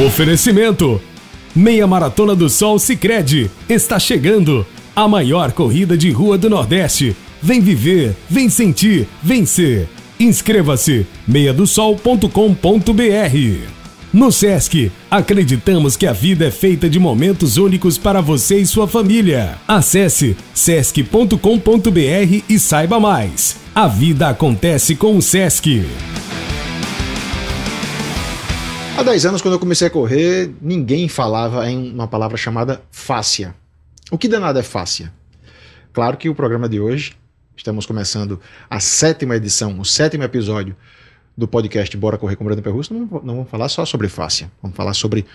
Oferecimento: Meia Maratona do Sol Sicredi está chegando. A maior corrida de rua do Nordeste. Vem viver, vem sentir, vencer. Inscreva-se meiadosol.com.br. No Sesc, acreditamos que a vida é feita de momentos únicos para você e sua família. Acesse sesc.com.br e saiba mais. A vida acontece com o Sesc. Há 10 anos, quando eu comecei a correr, ninguém falava em uma palavra chamada fáscia. O que danado é fáscia? Claro que o programa de hoje, estamos começando a 7ª edição, o 7º episódio do podcast Bora Correr com Breno Perrusso, não vamos falar só sobre fáscia, vamos falar sobre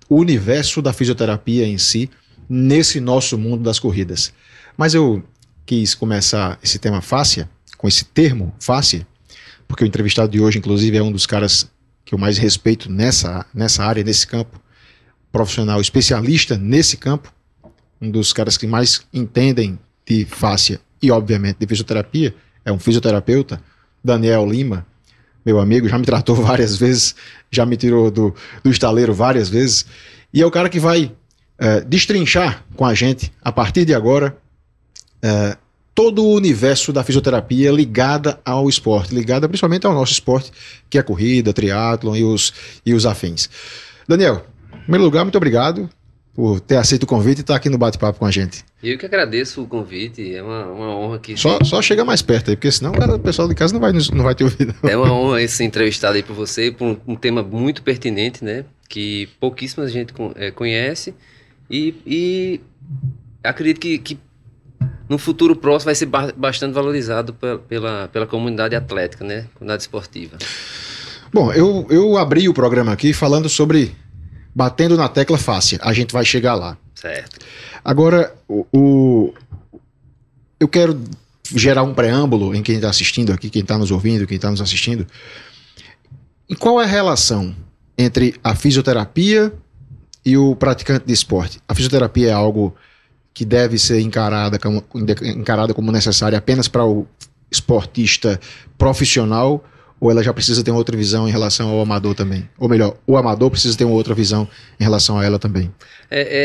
o universo da fisioterapia em si, nesse nosso mundo das corridas. Mas eu quis começar esse tema fáscia, com esse termo fáscia, porque o entrevistado de hoje, inclusive, é um dos caras que eu mais respeito nessa área, nesse campo, profissional especialista nesse campo, um dos caras que mais entendem de fáscia e, obviamente, de fisioterapia, é um fisioterapeuta, Daniel Lima, meu amigo, já me tratou várias vezes, já me tirou do estaleiro várias vezes, e é o cara que vai destrinchar com a gente, a partir de agora, todo o universo da fisioterapia ligada ao esporte, ligada principalmente ao nosso esporte, que é a corrida, triatlon e os afins. Daniel, em primeiro lugar, muito obrigado por ter aceito o convite e estar aqui no bate-papo com a gente. Eu que agradeço o convite, é uma honra que... Só chega mais perto aí, porque senão o pessoal de casa não vai ter ouvido. É uma honra ser entrevistado aí por você, por um tema muito pertinente, né? Que pouquíssima gente conhece e acredito que no futuro próximo vai ser bastante valorizado pela comunidade atlética, né? Comunidade esportiva. Bom, eu abri o programa aqui falando sobre batendo na tecla fáscia. A gente vai chegar lá. Certo. Agora, eu quero gerar um preâmbulo em quem está assistindo aqui, quem está nos ouvindo, quem está nos assistindo. E qual é a relação entre a fisioterapia e o praticante de esporte? A fisioterapia é algo que deve ser encarada como necessária apenas para o esportista profissional, ou ela já precisa ter uma outra visão em relação ao amador também? Ou melhor, o amador precisa ter uma outra visão em relação a ela também?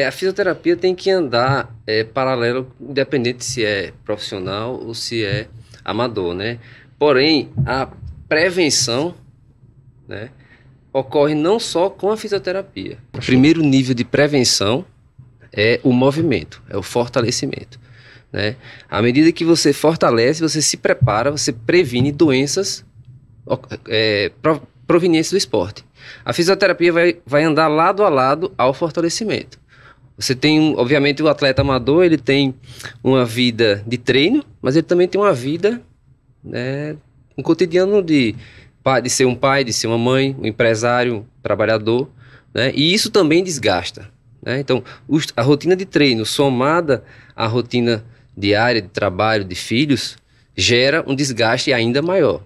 A fisioterapia tem que andar paralelo, independente se é profissional ou se é amador, né? Porém, a prevenção, né, ocorre não só com a fisioterapia. O primeiro nível de prevenção é o movimento, é o fortalecimento, né? À medida que você fortalece, você se prepara, você previne doenças provenientes do esporte. A fisioterapia vai andar lado a lado ao fortalecimento. Você tem, obviamente, o atleta amador, ele tem uma vida de treino, mas ele também tem uma vida, né, um cotidiano de ser um pai, de ser uma mãe, um empresário, um trabalhador, né? E isso também desgasta. Então, a rotina de treino somada à rotina diária de trabalho, de filhos, gera um desgaste ainda maior.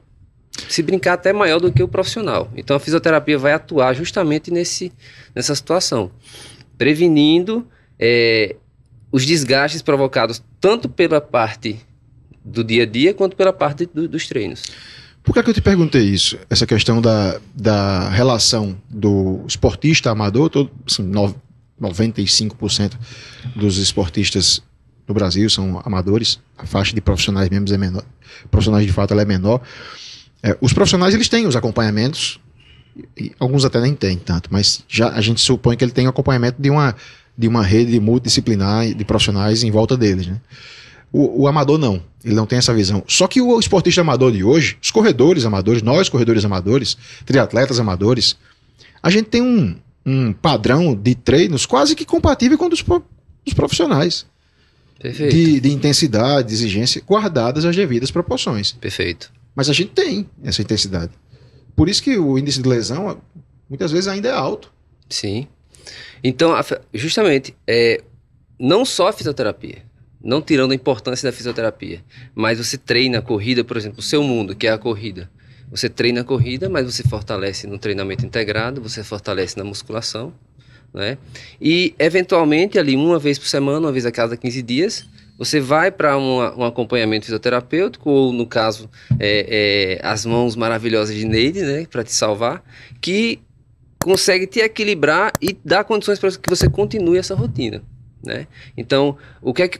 Se brincar, até maior do que o profissional. Então, a fisioterapia vai atuar justamente nessa situação, prevenindo os desgastes provocados tanto pela parte do dia a dia quanto pela parte dos treinos. Por que eu te perguntei isso? Essa questão da relação do esportista amador, assim, 95% dos esportistas no Brasil são amadores, a faixa de profissionais mesmo é menor, profissionais de fato ela é menor. Os profissionais, eles têm os acompanhamentos, e alguns até nem têm tanto, mas já a gente supõe que ele tem acompanhamento de uma rede multidisciplinar de profissionais em volta deles, né? O amador não, ele não tem essa visão. Só que o esportista amador de hoje, os corredores amadores, nós corredores amadores, triatletas amadores, a gente tem um padrão de treinos quase que compatível com o dos profissionais. Perfeito. De intensidade, de exigência, guardadas as devidas proporções. Perfeito. Mas a gente tem essa intensidade. Por isso que o índice de lesão muitas vezes ainda é alto. Sim. Então, justamente, não só a fisioterapia, não tirando a importância da fisioterapia, mas você treina a corrida, por exemplo, o seu mundo, que é a corrida. Você treina a corrida, mas você fortalece no treinamento integrado, você fortalece na musculação, né? E, eventualmente, ali uma vez por semana, uma vez a cada 15 dias, você vai para um acompanhamento fisioterapêutico, ou no caso, as mãos maravilhosas de Neide, né, para te salvar, que consegue te equilibrar e dar condições para que você continue essa rotina, né? Então,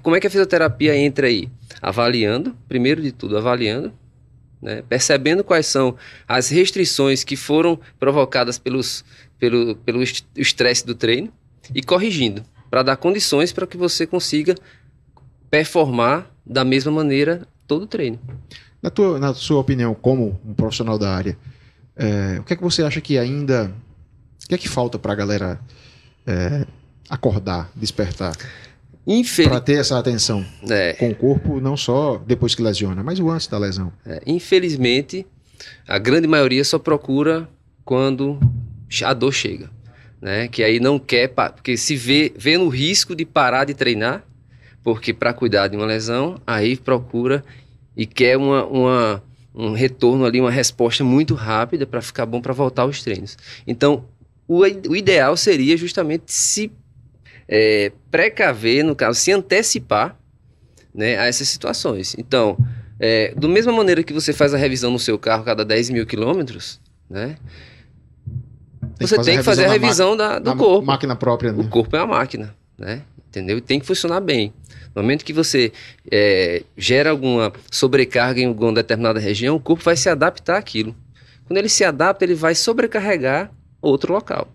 como é que a fisioterapia entra aí? Avaliando, primeiro de tudo, avaliando, né? Percebendo quais são as restrições que foram provocadas pelo estresse do treino e corrigindo, para dar condições para que você consiga performar da mesma maneira todo o treino. Na sua opinião, como um profissional da área, o que é que você acha que ainda... O que é que falta para a galera acordar, despertar? Para ter essa atenção com o corpo, não só depois que lesiona, mas o antes da lesão. Infelizmente, a grande maioria só procura quando a dor chega, né? Que aí não quer, porque se vê no risco de parar de treinar, porque para cuidar de uma lesão, aí procura e quer um retorno ali, uma resposta muito rápida para ficar bom para voltar aos treinos. Então, o ideal seria justamente se precaver, no caso, se antecipar, né, a essas situações. Então, da mesma maneira que você faz a revisão no seu carro cada 10 mil quilômetros, né, você tem que fazer a revisão do corpo. Máquina própria, né? O corpo é uma máquina, né? Entendeu? E tem que funcionar bem. No momento que você gera alguma sobrecarga em alguma determinada região, o corpo vai se adaptar àquilo. Quando ele se adapta, ele vai sobrecarregar outro local.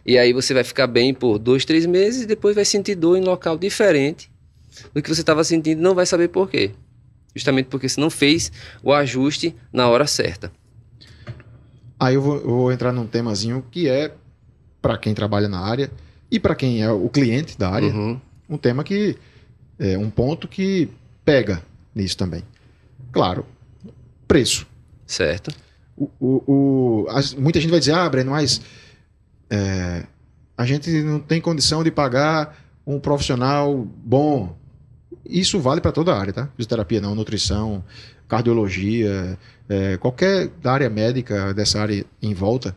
E aí você vai ficar bem por 2, 3 meses e depois vai sentir dor em local diferente do que você estava sentindo e não vai saber por quê. Justamente porque você não fez o ajuste na hora certa. Aí eu vou entrar num temazinho que é para quem trabalha na área e para quem é o cliente da área, um tema que é um ponto que pega nisso também. Claro, preço. Certo. Muita gente vai dizer, Breno, mas a gente não tem condição de pagar um profissional bom. Isso vale para toda a área, tá? Fisioterapia não, nutrição, cardiologia, qualquer área médica dessa área em volta.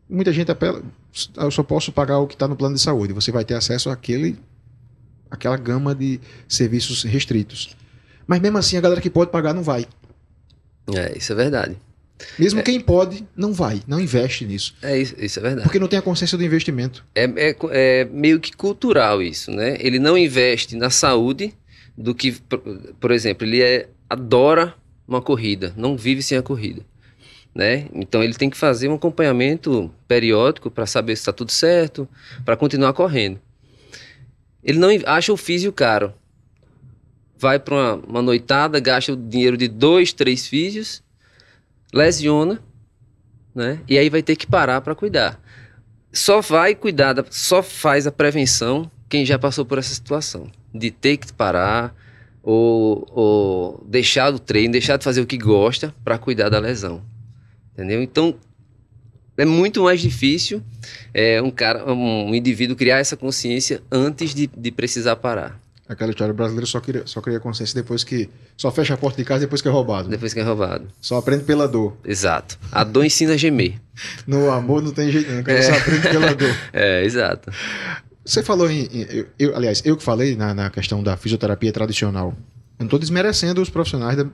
Muita gente apela, eu só posso pagar o que está no plano de saúde. Você vai ter acesso àquela gama de serviços restritos. Mas mesmo assim, a galera que pode pagar não vai. Isso é verdade. Mesmo quem pode, não vai, não investe nisso. Isso é verdade. Porque não tem a consciência do investimento. É meio que cultural isso, né? Ele não investe na saúde do que, por exemplo, ele adora uma corrida, não vive sem a corrida, né? Então ele tem que fazer um acompanhamento periódico para saber se está tudo certo, para continuar correndo. Ele não acha o físio caro. Vai para uma noitada, gasta o dinheiro de 2, 3 físios, lesiona, né? E aí vai ter que parar para cuidar. Só vai cuidar, só faz a prevenção quem já passou por essa situação de ter que parar ou deixar do treino, deixar de fazer o que gosta para cuidar da lesão, entendeu? Então é muito mais difícil um indivíduo criar essa consciência antes de precisar parar. Aquela história, o brasileiro só cria consciência depois que... Só fecha a porta de casa depois que é roubado. Depois que é roubado. Só aprende pela dor. Exato. A dor ensina a gemer. No amor não tem jeito, não. Só aprende pela dor. Exato. Você falou aliás, eu que falei na questão da fisioterapia tradicional. Eu não estou desmerecendo os profissionais da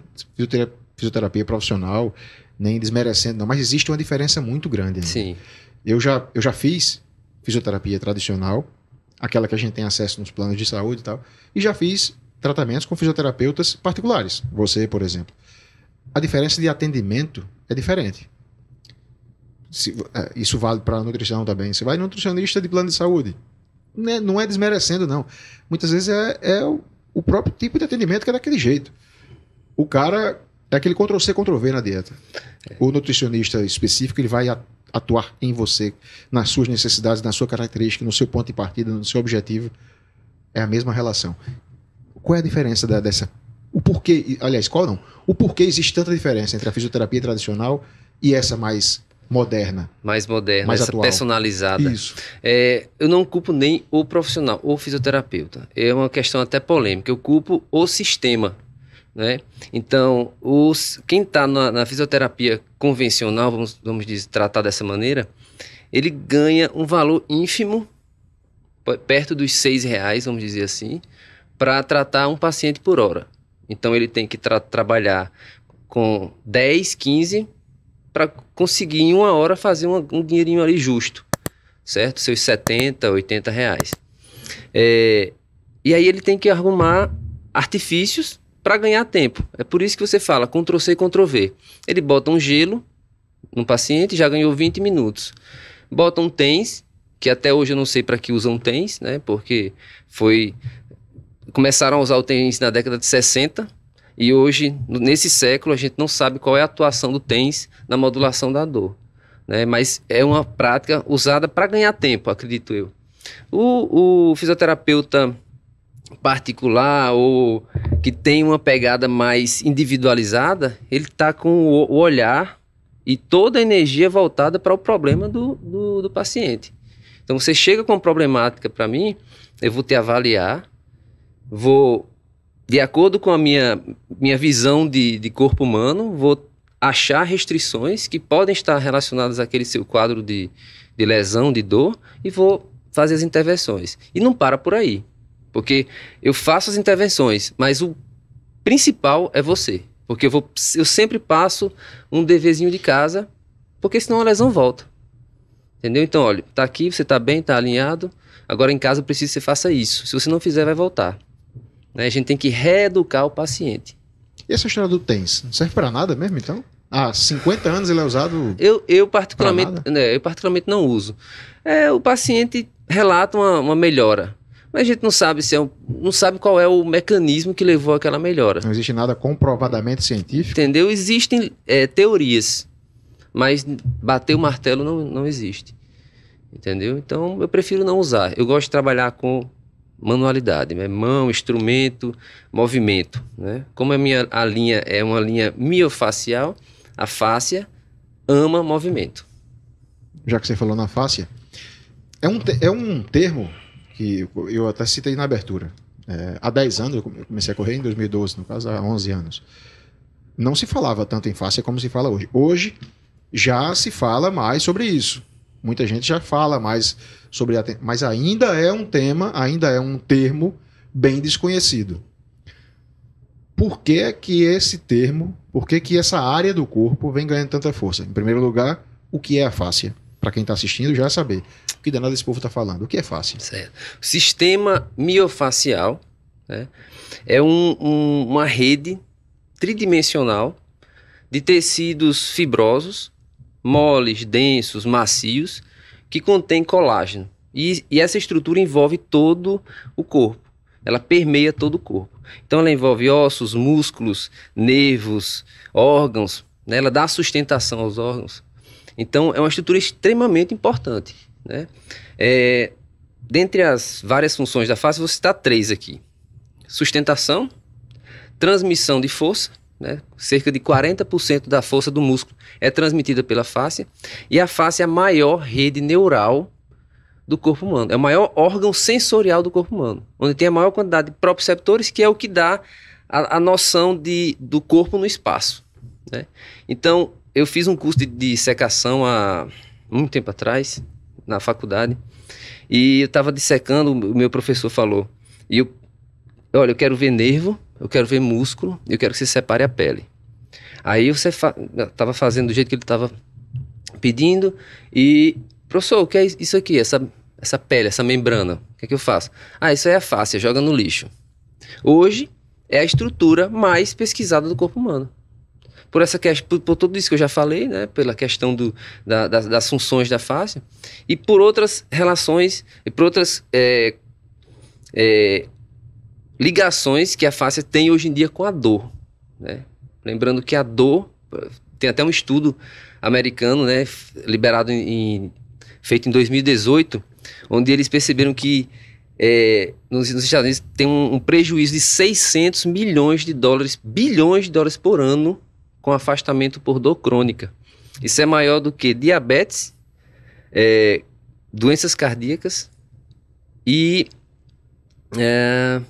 fisioterapia profissional, nem desmerecendo, não. Mas existe uma diferença muito grande. Né? Sim. Eu já fiz fisioterapia tradicional, aquela que a gente tem acesso nos planos de saúde e tal, e já fiz tratamentos com fisioterapeutas particulares. Você, por exemplo. A diferença de atendimento é diferente. Isso vale para a nutrição também. Você vai no nutricionista de plano de saúde. Não é desmerecendo, não. Muitas vezes é o próprio tipo de atendimento que é daquele jeito. O cara é aquele Ctrl-C, Ctrl-V na dieta. O nutricionista específico, ele vai atuar em você, nas suas necessidades, na sua característica, no seu ponto de partida, no seu objetivo. É a mesma relação. Qual é a diferença dessa? O porquê, aliás, qual não? O porquê existe tanta diferença entre a fisioterapia tradicional e essa mais moderna? Mais moderna, mais essa atual. Personalizada. Isso. Eu não culpo nem o profissional, o fisioterapeuta. É uma questão até polêmica. Eu culpo o sistema, né? Então, quem está na fisioterapia convencional, vamos dizer, tratar dessa maneira, ele ganha um valor ínfimo, perto dos R$6, vamos dizer assim, para tratar um paciente por hora. Então ele tem que trabalhar com 10, 15 para conseguir em 1 hora fazer um dinheirinho ali justo, certo? Seus 70, 80 reais. E aí ele tem que arrumar artifícios para ganhar tempo. É por isso que você fala Ctrl+C, Ctrl+V. Ele bota um gelo no paciente, já ganhou 20 minutos. Bota um TENS, que até hoje eu não sei para que usam TENS, né? Porque começaram a usar o TENS na década de 60 e hoje, nesse século, a gente não sabe qual é a atuação do TENS na modulação da dor, né? Mas é uma prática usada para ganhar tempo, acredito eu. O fisioterapeuta particular ou que tem uma pegada mais individualizada, ele está com o olhar e toda a energia voltada para o problema do paciente. Então você chega com uma problemática para mim, eu vou te avaliar, vou, de acordo com a minha visão de corpo humano, vou achar restrições que podem estar relacionadas àquele seu quadro de lesão, de dor, e vou fazer as intervenções. E não para por aí, porque eu faço as intervenções, mas o principal é você. Porque eu sempre passo um deverzinho de casa, porque senão a lesão volta. Entendeu? Então, olha, tá aqui, você tá bem, tá alinhado, agora em casa eu preciso que você faça isso. Se você não fizer, vai voltar. Né? A gente tem que reeducar o paciente. E essa história do TENS, não serve para nada mesmo, então? Há 50 anos ele é usado eu particularmente não uso. O paciente relata uma melhora. Mas a gente não sabe não sabe qual é o mecanismo que levou àquela melhora. Não existe nada comprovadamente científico. Entendeu? Existem teorias, mas bater o martelo não existe. Entendeu? Então eu prefiro não usar. Eu gosto de trabalhar com manualidade, né? Mão, instrumento, movimento. Né? Como a linha é uma linha miofacial, a fáscia ama movimento. Já que você falou na fáscia, é um termo que eu até citei na abertura. Há 10 anos, eu comecei a correr em 2012, no caso há 11 anos. Não se falava tanto em fáscia como se fala hoje. Hoje já se fala mais sobre isso. Muita gente já fala mais sobre mas ainda é um tema, ainda é um termo bem desconhecido. Por que esse termo, por que essa área do corpo vem ganhando tanta força? Em primeiro lugar, o que é a fáscia? Para quem está assistindo já saber. O que danado esse povo está falando? O que é fáscia? Certo. O sistema miofacial, né, é uma rede tridimensional de tecidos fibrosos, moles, densos, macios, que contém colágeno. E essa estrutura envolve todo o corpo. Ela permeia todo o corpo. Então ela envolve ossos, músculos, nervos, órgãos, né? Ela dá sustentação aos órgãos. Então é uma estrutura extremamente importante. Né? Dentre as várias funções da fáscia, vou citar 3 aqui. Sustentação, transmissão de força, né? Cerca de 40% da força do músculo é transmitida pela fáscia, e a fáscia é a maior rede neural do corpo humano, é o maior órgão sensorial do corpo humano, onde tem a maior quantidade de proprioceptores, que é o que dá a noção do corpo no espaço. Né? Então, eu fiz um curso de dissecação há muito tempo atrás, na faculdade, e eu estava dissecando, o meu professor falou, olha, eu quero ver nervo, eu quero ver músculo, eu quero que você separe a pele. Aí eu estava fazendo do jeito que ele estava pedindo, e, professor, o que é isso aqui, essa pele, essa membrana, o que é que eu faço? Isso aí é a fáscia, joga no lixo. Hoje é a estrutura mais pesquisada do corpo humano. Por tudo isso que eu já falei, né? Pela questão das funções da fáscia, e por outras relações, e por outras ligações que a fáscia tem hoje em dia com a dor. Né? Lembrando que a dor, tem até um estudo americano, né? Liberado feito em 2018, onde eles perceberam que nos Estados Unidos tem um prejuízo de 600 milhões de dólares, bilhões de dólares por ano, com afastamento por dor crônica. Isso é maior do que diabetes, doenças cardíacas e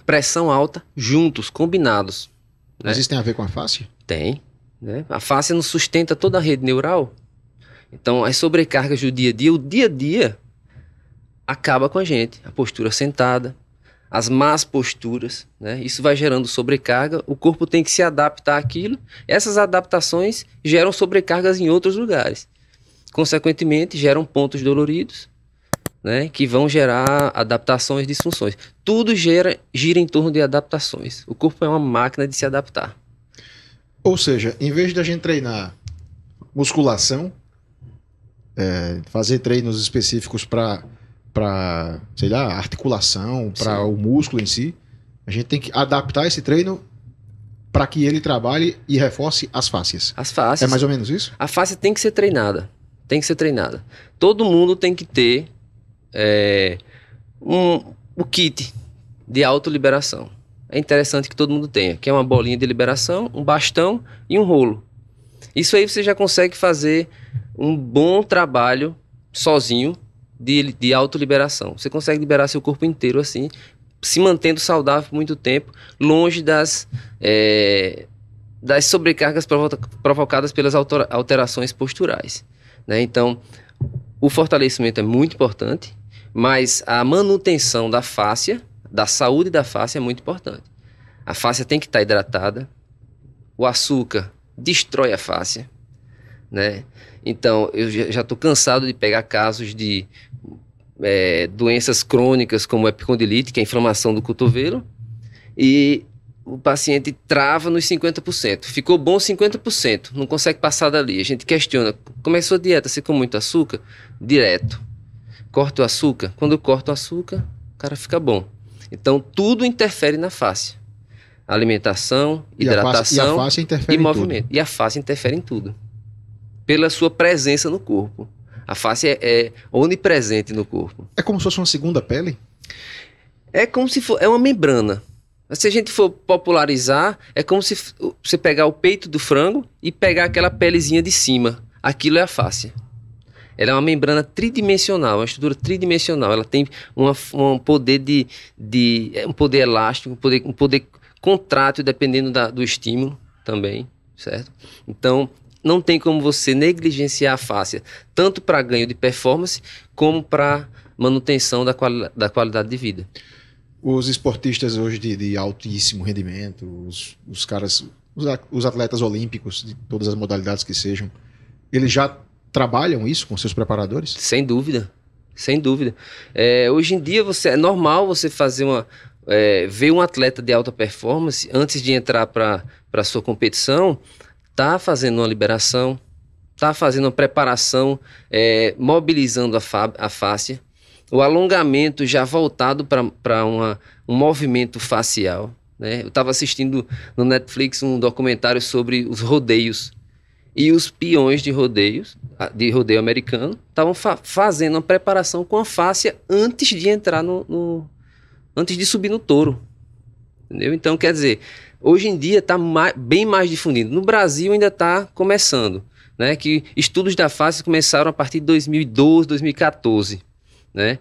pressão alta juntos, combinados. Mas isso tem a ver com a fáscia? Tem. Né? A fáscia nos sustenta toda a rede neural. Então, as sobrecargas do dia a dia, o dia a dia acaba com a gente. A postura sentada, as más posturas, né? Isso vai gerando sobrecarga, o corpo tem que se adaptar àquilo, essas adaptações geram sobrecargas em outros lugares. Consequentemente, geram pontos doloridos, né? Que vão gerar adaptações e disfunções. Tudo gira em torno de adaptações. O corpo é uma máquina de se adaptar. Ou seja, em vez de a gente treinar musculação, fazer treinos específicos para, sei lá, articulação, para o músculo em si, a gente tem que adaptar esse treino para que ele trabalhe e reforce as fáscias. As fáscias. É mais ou menos isso? A fáscia tem que ser treinada. Tem que ser treinada. Todo mundo tem que ter o kit de autoliberação. É interessante que todo mundo tenha, que é uma bolinha de liberação, um bastão e um rolo. Isso aí você já consegue fazer um bom trabalho sozinho de autoliberação. Você consegue liberar seu corpo inteiro assim, se mantendo saudável por muito tempo, longe das sobrecargas provocadas pelas alterações posturais, né? Então, o fortalecimento é muito importante, mas a manutenção da fáscia, da saúde da fáscia é muito importante. A fáscia tem que estar hidratada, o açúcar destrói a fáscia, né? Então, eu já estou cansado de pegar casos de doenças crônicas como epicondilite, que é a inflamação do cotovelo, e o paciente trava nos 50%. Ficou bom 50%, não consegue passar dali. A gente questiona, como é a sua dieta? Você come muito açúcar? Direto. Corta o açúcar? Quando eu corto o açúcar, o cara fica bom. Então, tudo interfere na fáscia. Alimentação, hidratação e a fáscia interfere e movimento. E a fáscia interfere em tudo. Pela sua presença no corpo. A fáscia é onipresente no corpo. É como se fosse uma segunda pele? É como se for, é uma membrana. Se a gente for popularizar, é como se você pegar o peito do frango e pegar aquela pelezinha de cima. Aquilo é a fáscia. Ela é uma membrana tridimensional, uma estrutura tridimensional. Ela tem um poder um poder elástico, um poder contrátil, dependendo do estímulo também, certo? Então, não tem como você negligenciar a fáscia, tanto para ganho de performance, como para manutenção da qualidade de vida. Os esportistas hoje de altíssimo rendimento, os caras, os atletas olímpicos, de todas as modalidades que sejam, eles já trabalham isso com seus preparadores? Sem dúvida, sem dúvida. Hoje em dia é normal você fazer ver um atleta de alta performance, antes de entrar para a sua competição, tá fazendo uma liberação, tá fazendo uma preparação, mobilizando a fáscia, o alongamento já voltado para um movimento facial, né? Eu estava assistindo no Netflix um documentário sobre os rodeios, e os peões de rodeio americano estavam fazendo uma preparação com a fáscia antes de entrar antes de subir no touro. Entendeu? Então, quer dizer, hoje em dia está bem mais difundido. No Brasil ainda está começando, né? Que estudos da fáscia começaram a partir de 2012, 2014. Né?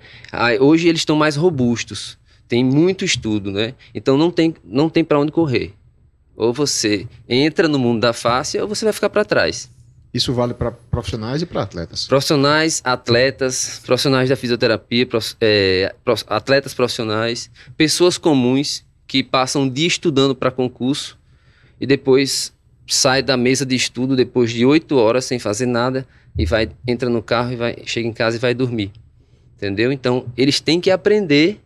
Hoje eles estão mais robustos. Tem muito estudo, né? Então não tem para onde correr. Ou você entra no mundo da fáscia ou você vai ficar para trás. Isso vale para profissionais e para atletas? Profissionais, atletas, profissionais da fisioterapia, atletas profissionais, pessoas comuns que passam um dia estudando para concurso e depois sai da mesa de estudo depois de 8 horas sem fazer nada e entra no carro e chega em casa e vai dormir. Entendeu? Então, eles têm que aprender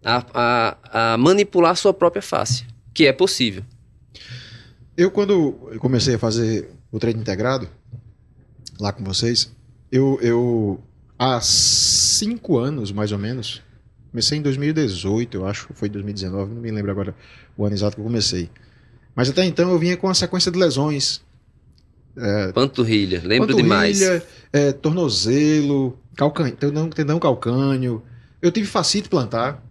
a manipular a sua própria fáscia, que é possível. Quando eu comecei a fazer o treino integrado, lá com vocês, eu há 5 anos, mais ou menos, comecei em 2018, eu acho, foi 2019, não me lembro agora o ano exato que eu comecei. Mas até então eu vinha com uma sequência de lesões. Panturrilha, lembro demais. Tornozelo, tendão calcâneo. Eu tive fascite plantar.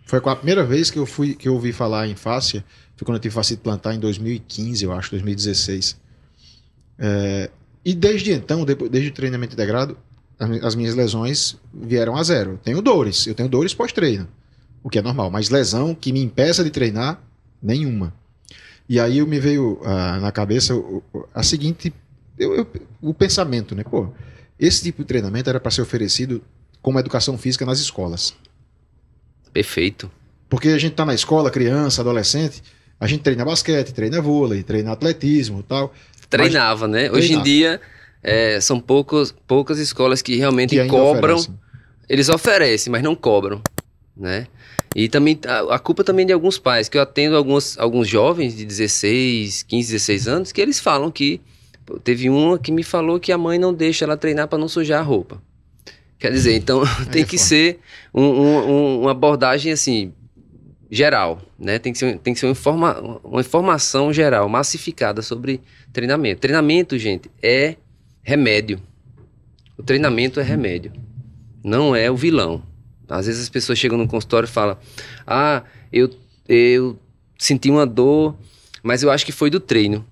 Foi a primeira vez que eu ouvi falar em fáscia. Foi quando eu tive fascite plantar em 2015, eu acho, 2016. E desde então, desde o treinamento integrado, as minhas lesões vieram a zero. Eu tenho dores pós-treino, o que é normal. Mas lesão que me impeça de treinar, nenhuma. E aí me veio na cabeça a seguinte, o pensamento, né? Pô, esse tipo de treinamento era para ser oferecido como educação física nas escolas. Perfeito. Porque a gente tá na escola, criança, adolescente, a gente treina basquete, treina vôlei, treina atletismo e tal. Treinava, né? Hoje em dia, são poucas escolas que realmente Que ainda cobram. oferecem. Eles oferecem, mas não cobram, né? E também a culpa também de alguns pais, que eu atendo alguns jovens de 16, 15, 16 anos, que eles falam que... Teve uma que me falou que a mãe não deixa ela treinar para não sujar a roupa. Quer dizer, então tem que ser uma abordagem assim, geral, né? Tem que ser uma informação geral, massificada sobre treinamento. Treinamento, gente, é remédio. O treinamento é remédio, não é o vilão. Às vezes as pessoas chegam no consultório e falam: ah, eu senti uma dor, mas eu acho que foi do treino.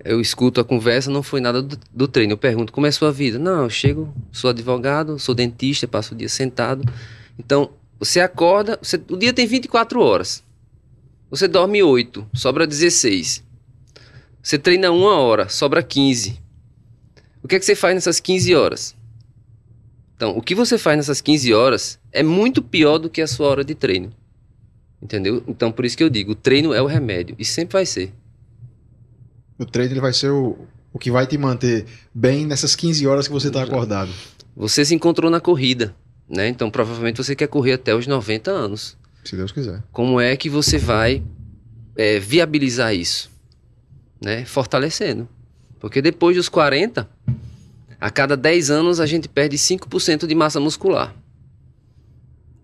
Eu escuto a conversa, não foi nada do treino. Eu pergunto: como é a sua vida? Não, eu chego, sou advogado, sou dentista, passo o dia sentado. Então, você acorda, o dia tem 24 horas. Você dorme 8, sobra 16. Você treina 1 hora, sobra 15. O que é que você faz nessas 15 horas? Então, o que você faz nessas 15 horas é muito pior do que a sua hora de treino. Entendeu? Então, por isso que eu digo, o treino é o remédio. E sempre vai ser. O treino ele vai ser o que vai te manter bem nessas 15 horas que você está acordado. Você se encontrou na corrida, né? Então, provavelmente você quer correr até os 90 anos. Se Deus quiser. Como é que você vai viabilizar isso? Né? Fortalecendo. Porque depois dos 40... A cada 10 anos a gente perde 5% de massa muscular.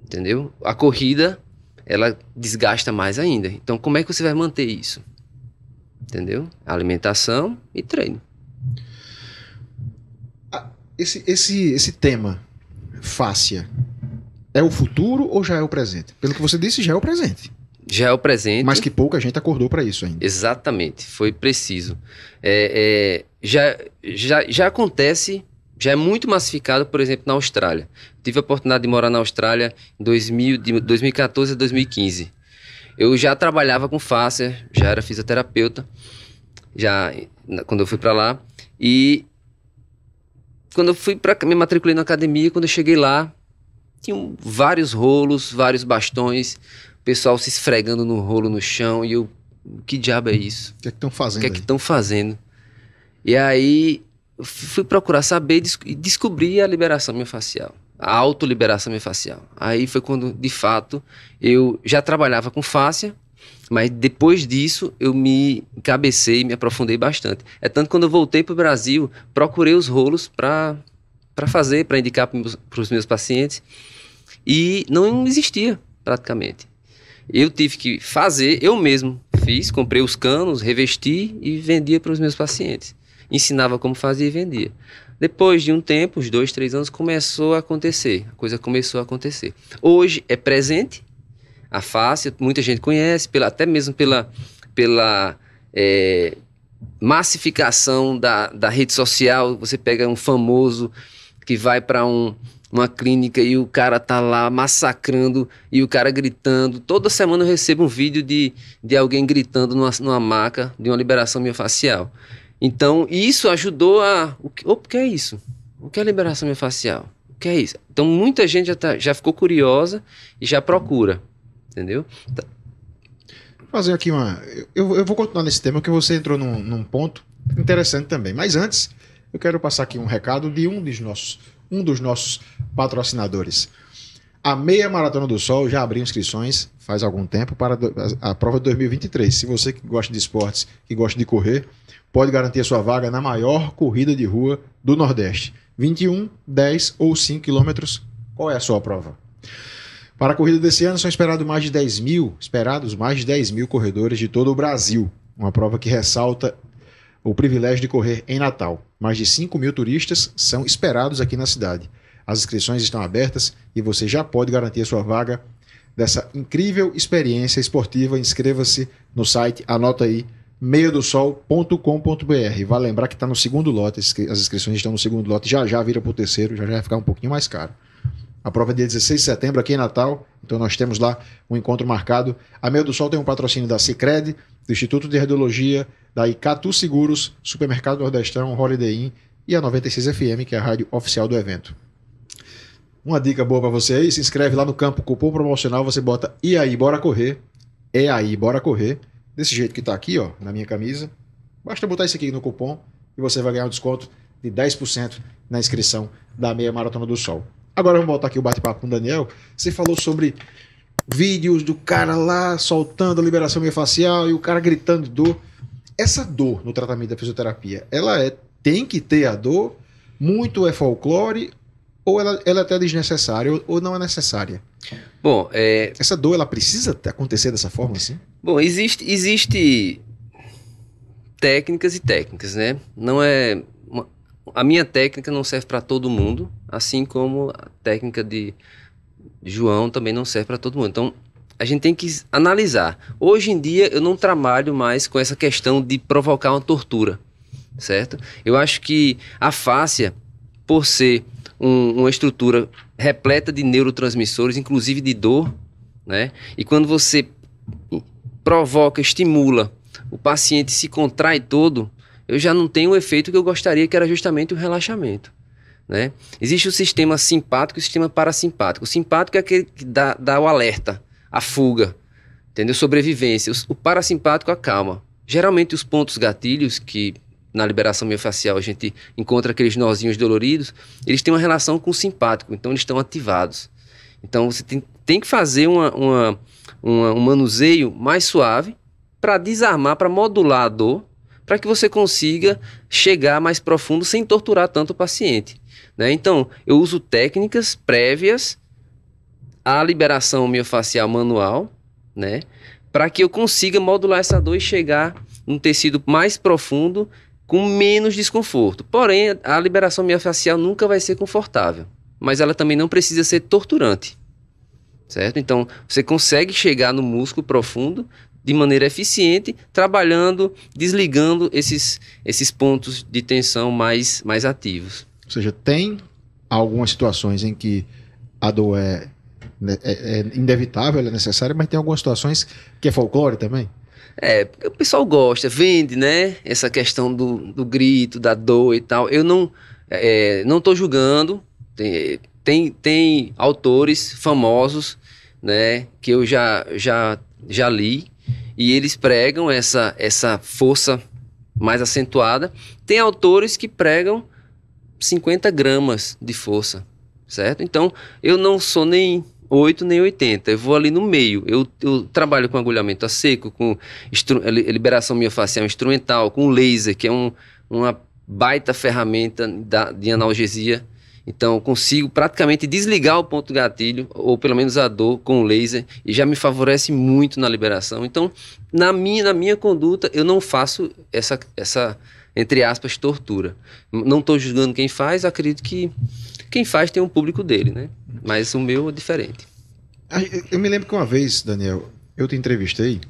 Entendeu? A corrida, ela desgasta mais ainda. Então, como é que você vai manter isso? Entendeu? Alimentação e treino. Esse tema, fáscia, é o futuro ou já é o presente? Pelo que você disse, já é o presente. Já é o presente. Mas que pouca gente acordou para isso ainda. Exatamente, foi preciso. Já acontece, já é muito massificado, por exemplo, na Austrália. Tive a oportunidade de morar na Austrália de 2014 a 2015. Eu já trabalhava com fáscia, já era fisioterapeuta, quando eu fui para lá. E quando eu me matriculei na academia, quando eu cheguei lá, tinham vários rolos, vários bastões, o pessoal se esfregando no rolo no chão, e eu, que diabo é isso? O que é que estão fazendo? O que é que estão fazendo? E aí, eu fui procurar saber e descobri a liberação miofascial, a autoliberação miofascial. Aí foi quando, de fato, eu já trabalhava com fáscia, mas depois disso eu me encabecei e me aprofundei bastante. É tanto que quando eu voltei para o Brasil, procurei os rolos para indicar para os meus pacientes, e não existia praticamente. Eu tive que fazer, eu mesmo fiz, comprei os canos, revesti e vendia para os meus pacientes. Ensinava como fazer e vendia. Depois de um tempo, uns 2, 3 anos, começou a acontecer. A coisa começou a acontecer. Hoje é presente, a fáscia, muita gente conhece, até mesmo pela massificação da rede social. Você pega um famoso que vai para uma clínica e o cara tá lá massacrando e o cara gritando. Toda semana eu recebo um vídeo de alguém gritando numa maca de uma liberação miofascial. Então, isso ajudou o que é isso? O que é liberação miofascial? O que é isso? Então, muita gente já ficou curiosa e já procura. Entendeu? Vou fazer aqui eu vou continuar nesse tema, porque você entrou num ponto interessante também. Mas antes, eu quero passar aqui um recado de um dos nossos patrocinadores. A Meia Maratona do Sol já abriu inscrições faz algum tempo para a prova de 2023. Se você que gosta de esportes, que gosta de correr, pode garantir a sua vaga na maior corrida de rua do Nordeste. 21, 10 ou 5 quilômetros. Qual é a sua prova? Para a corrida desse ano são esperados mais de 10 mil corredores de todo o Brasil. Uma prova que ressalta o privilégio de correr em Natal. Mais de 5 mil turistas são esperados aqui na cidade. As inscrições estão abertas e você já pode garantir a sua vaga dessa incrível experiência esportiva. Inscreva-se no site, anota aí, meiadosol.com.br. Vale lembrar que está no segundo lote, as inscrições estão no segundo lote, já vira para o terceiro, já vai ficar um pouquinho mais caro. A prova é dia 16 de setembro aqui em Natal, então nós temos lá um encontro marcado. A Meia do Sol tem um patrocínio da Sicredi, do Instituto de Radiologia, da Icatu Seguros, Supermercado Nordestão, Holiday Inn e a 96 FM, que é a rádio oficial do evento. uma dica boa para você aí, se inscreve lá no campo cupom promocional, você bota e aí, bora correr. É aí, bora correr. Desse jeito que tá aqui, ó, na minha camisa. Basta botar isso aqui no cupom e você vai ganhar um desconto de 10% na inscrição da Meia Maratona do Sol. Agora vamos voltar aqui o bate-papo com o Daniel. Você falou sobre vídeos do cara lá soltando a liberação miofascial e o cara gritando de dor. Essa dor no tratamento da fisioterapia, tem que ter a dor? Muito é folclore? Ou ela é até desnecessária ou não é necessária? Bom, essa dor, ela precisa acontecer dessa forma assim? Bom, existe técnicas e técnicas, né? Não é... A minha técnica não serve para todo mundo, assim como a técnica de João também não serve para todo mundo. Então, a gente tem que analisar. Hoje em dia, eu não trabalho mais com essa questão de provocar uma tortura, certo? Eu acho que a fáscia, por ser uma estrutura repleta de neurotransmissores, inclusive de dor, né? E quando você provoca, estimula, o paciente se contrai todo, eu já não tenho o efeito que eu gostaria, que era justamente o relaxamento, né? Existe o sistema simpático e o sistema parasimpático. O simpático é aquele que dá o alerta, a fuga, entendeu? Sobrevivência. O parasimpático acalma. Geralmente os pontos gatilhos, que na liberação miofascial a gente encontra aqueles nozinhos doloridos, eles têm uma relação com o simpático, então eles estão ativados. Então você tem que fazer um manuseio mais suave para desarmar, para modular a dor, para que você consiga chegar mais profundo sem torturar tanto o paciente, né? Então, eu uso técnicas prévias à liberação miofascial manual, né? Para que eu consiga modular essa dor e chegar num tecido mais profundo com menos desconforto. Porém, a liberação miofascial nunca vai ser confortável, mas ela também não precisa ser torturante, certo? Então, você consegue chegar no músculo profundo de maneira eficiente, trabalhando, desligando esses pontos de tensão mais ativos. Ou seja, tem algumas situações em que a dor é inevitável, ela é necessária, mas tem algumas situações que é folclore também? O pessoal gosta, vende, né? Essa questão do grito, da dor e tal. Eu não estou julgando. Tem autores famosos, né? Que eu já li. E eles pregam essa força mais acentuada. Tem autores que pregam 50 gramas de força, certo? Então, eu não sou nem 8 nem 80, eu vou ali no meio. Eu trabalho com agulhamento a seco, com liberação miofascial instrumental, com laser, que é uma baita ferramenta de analgesia. Então, eu consigo praticamente desligar o ponto gatilho, ou pelo menos a dor, com o laser, e já me favorece muito na liberação. Então, na minha conduta, eu não faço essa entre aspas, tortura. Não estou julgando quem faz, acredito que quem faz tem um público dele, né? Mas o meu é diferente. Eu me lembro que uma vez, Daniel, eu te entrevistei.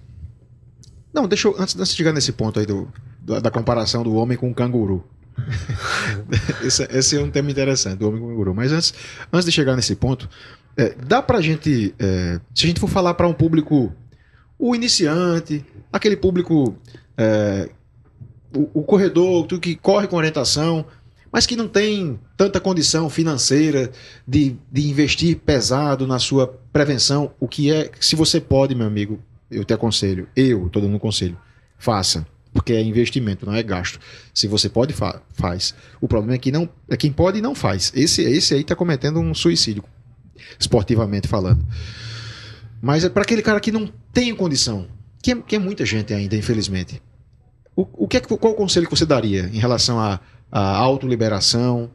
Não, deixa eu, antes de chegar nesse ponto aí da comparação do homem com o canguru. Esse é um tema interessante, do homem com o canguru. Mas antes de chegar nesse ponto, dá pra gente, se a gente for falar para um público, o iniciante, aquele público, o corredor, que corre com orientação, mas que não tem tanta condição financeira de investir pesado na sua prevenção, o que se você pode, meu amigo, eu te aconselho, estou dando um conselho, faça. Porque é investimento, não é gasto. Se você pode, faz. O problema é que quem pode não faz. Esse aí está cometendo um suicídio, esportivamente falando. Mas é para aquele cara que não tem condição, que é muita gente ainda, infelizmente. Qual o conselho que você daria em relação à autoliberação?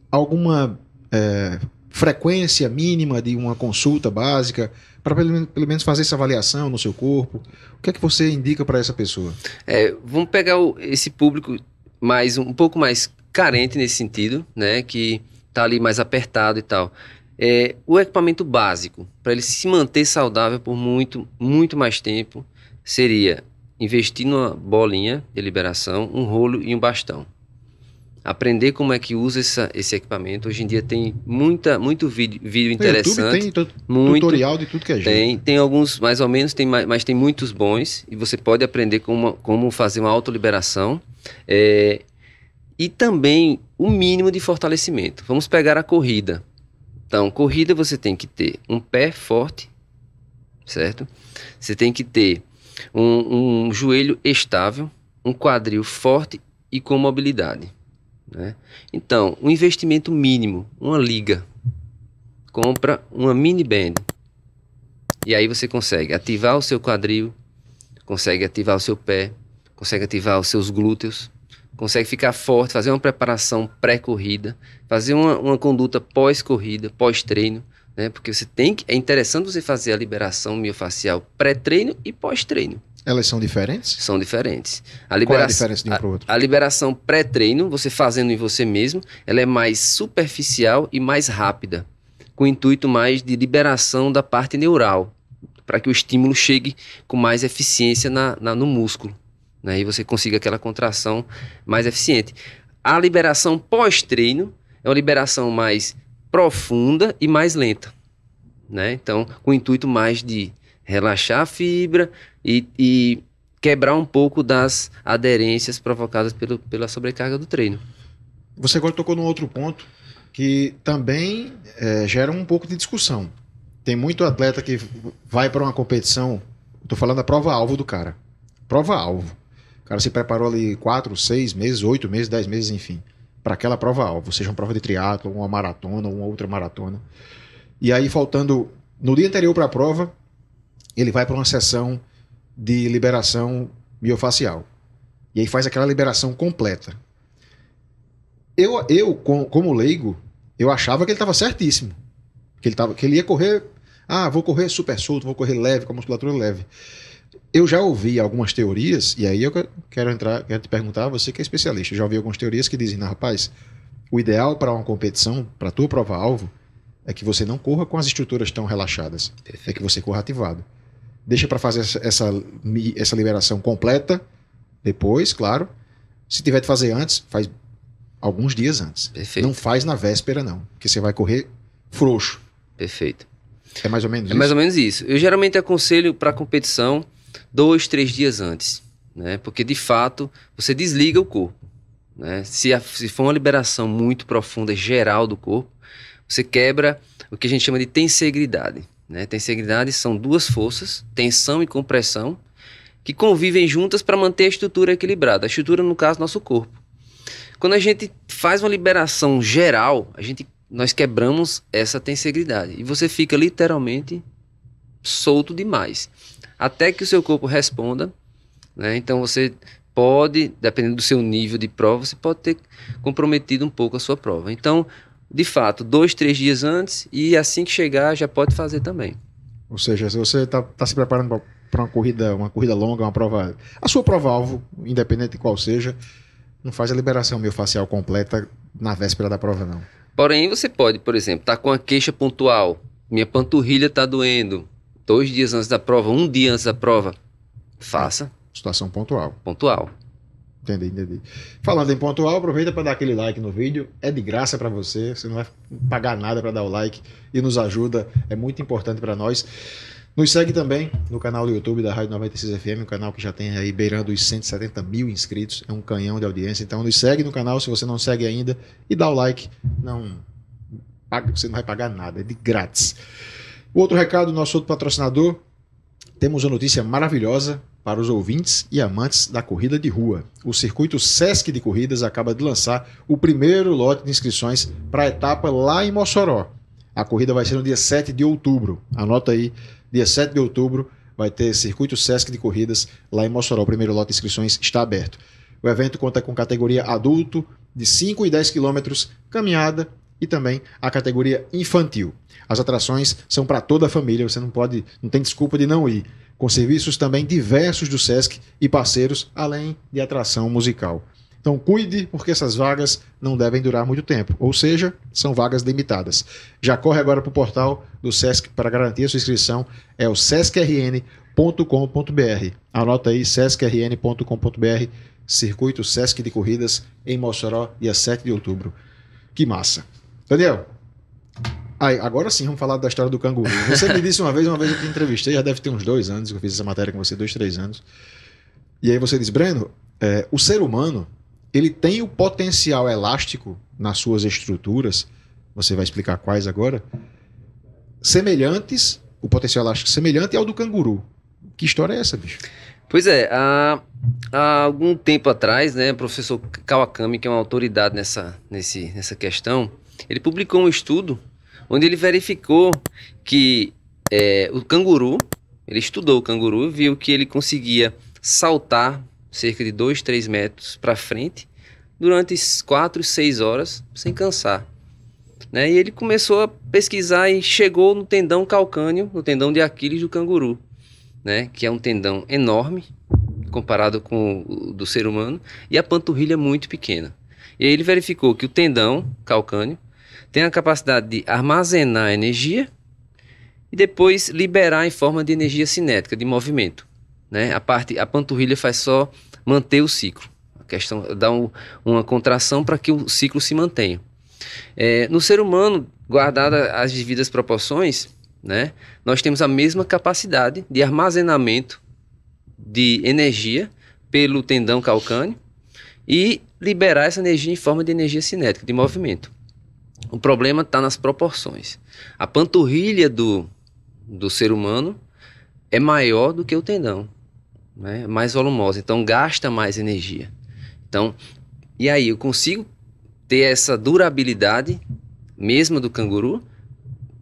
Alguma frequência mínima de uma consulta básica para pelo menos fazer essa avaliação no seu corpo? O que é que você indica para essa pessoa? Vamos pegar esse público um pouco mais carente nesse sentido, né, que está ali mais apertado e tal. O equipamento básico, para ele se manter saudável por muito, muito mais tempo, seria investir numa bolinha de liberação, um rolo e um bastão. Aprender como é que usa esse equipamento. Hoje em dia tem muito vídeo interessante. YouTube tem tutorial de tudo que é jeito. Tem alguns mais ou menos, mas tem muitos bons. E você pode aprender como fazer uma autoliberação. E também o mínimo de fortalecimento. Vamos pegar a corrida. Então, corrida você tem que ter um pé forte, certo? Você tem que ter um joelho estável, um quadril forte e com mobilidade, né? Então, um investimento mínimo, uma liga, compra uma mini band, e aí você consegue ativar o seu quadril, consegue ativar o seu pé, consegue ativar os seus glúteos, consegue ficar forte, fazer uma preparação pré-corrida, fazer uma conduta pós-corrida, pós-treino, né? Porque é interessante você fazer a liberação miofacial pré-treino e pós-treino. Elas são diferentes? São diferentes. Qual é a diferença de um para o outro? A liberação pré-treino, você fazendo em você mesmo, ela é mais superficial e mais rápida, com o intuito mais de liberação da parte neural, para que o estímulo chegue com mais eficiência no músculo, né? E você consiga aquela contração mais eficiente. A liberação pós-treino é uma liberação mais profunda e mais lenta, né? Então, com o intuito mais de relaxar a fibra e quebrar um pouco das aderências provocadas pela sobrecarga do treino. Você agora tocou num outro ponto que também gera um pouco de discussão. Tem muito atleta que vai para uma competição, estou falando da prova-alvo do cara. Prova-alvo. O cara se preparou ali 4, 6 meses, 8 meses, 10 meses, enfim, para aquela prova-alvo, seja uma prova de triatlo, uma maratona, uma outra maratona. E aí, faltando no dia anterior para a prova, ele vai para uma sessão de liberação miofacial. E aí faz aquela liberação completa. Eu como leigo, eu achava que ele estava certíssimo. Que ele ia correr, vou correr super solto, vou correr leve, com a musculatura leve. Eu já ouvi algumas teorias, e aí eu quero te perguntar, você que é especialista, eu já ouvi algumas teorias que dizem, rapaz, o ideal para uma competição, para a tua prova-alvo, é que você não corra com as estruturas tão relaxadas. Perfeito. É que você corra ativado. Deixa para fazer essa liberação completa, depois, claro. Se tiver de fazer antes, faz alguns dias antes. Perfeito. Não faz na véspera, não, porque você vai correr frouxo. Perfeito. É mais ou menos isso? É mais ou menos isso. Eu geralmente aconselho para a competição 2, 3 dias antes, né? Porque de fato você desliga o corpo, né? Se for uma liberação muito profunda, geral do corpo, você quebra o que a gente chama de tensegridade, né? Tensegridade são duas forças, tensão e compressão, que convivem juntas para manter a estrutura equilibrada. A estrutura, no caso, nosso corpo. Quando a gente faz uma liberação geral, nós quebramos essa tensegridade e você fica literalmente solto demais, até que o seu corpo responda, né? Então você pode, dependendo do seu nível de prova, você pode ter comprometido um pouco a sua prova. Então, de fato, 2, 3 dias antes, e assim que chegar já pode fazer também. Ou seja, se você está se preparando para uma corrida longa, uma prova, a sua prova-alvo, independente de qual seja, não faz a liberação miofacial completa na véspera da prova, não. Porém, você pode, por exemplo, estar com a queixa pontual, minha panturrilha está doendo, 2 dias antes da prova, 1 dia antes da prova, faça. Situação pontual. Pontual. Entendi. Falando em pontual, aproveita para dar aquele like no vídeo, é de graça para você não vai pagar nada para dar o like e nos ajuda, é muito importante para nós. Nos segue também no canal do YouTube da Rádio 96 FM, um canal que já tem aí beirando os 170 mil inscritos, é um canhão de audiência, então nos segue no canal se você não segue ainda e dá o like, você não vai pagar nada, é de grátis. O outro recado do nosso outro patrocinador, temos uma notícia maravilhosa para os ouvintes e amantes da corrida de rua. O Circuito Sesc de Corridas acaba de lançar o primeiro lote de inscrições para a etapa lá em Mossoró. A corrida vai ser no dia 7 de outubro. Anota aí, dia 7 de outubro vai ter Circuito Sesc de Corridas lá em Mossoró. O primeiro lote de inscrições está aberto. O evento conta com categoria adulto de 5 e 10 quilômetros, caminhada e também a categoria infantil. As atrações são para toda a família, você não tem desculpa de não ir. Com serviços também diversos do Sesc e parceiros, além de atração musical. Então cuide, porque essas vagas não devem durar muito tempo, ou seja, são vagas limitadas. Já corre agora para o portal do Sesc para garantir a sua inscrição, é o sescrn.com.br. Anota aí, sescrn.com.br, Circuito Sesc de Corridas em Mossoró, dia 7 de outubro. Que massa. Daniel, agora sim vamos falar da história do canguru. Você me disse uma vez eu te entrevistei, já deve ter uns 2 anos que eu fiz essa matéria com você, 2, 3 anos. E aí você diz, Breno, o ser humano, ele tem o potencial elástico nas suas estruturas você vai explicar quais agora, semelhantes, o potencial elástico semelhante ao do canguru. Que história é essa, bicho? Pois é, há algum tempo atrás, né, o professor Kawakami, que é uma autoridade nessa questão, ele publicou um estudo onde ele verificou que o canguru, ele estudou o canguru, viu que ele conseguia saltar cerca de 2, 3 metros para frente durante 4, 6 horas sem cansar. Né? E ele começou a pesquisar e chegou no tendão calcâneo, no tendão de Aquiles do canguru, né? Que é um tendão enorme comparado com o do ser humano e a panturrilha muito pequena. E aí ele verificou que o tendão calcâneo tem a capacidade de armazenar energia e depois liberar em forma de energia cinética, de movimento. Né? A panturrilha faz só manter o ciclo. A questão dá uma contração para que o ciclo se mantenha. No ser humano, guardadas as devidas proporções, né, nós temos a mesma capacidade de armazenamento de energia pelo tendão calcâneo e liberar essa energia em forma de energia cinética, de movimento. O problema está nas proporções. A panturrilha do ser humano é maior do que o tendão, né, mais volumosa, então gasta mais energia. Então, e aí eu consigo ter essa durabilidade mesmo do canguru?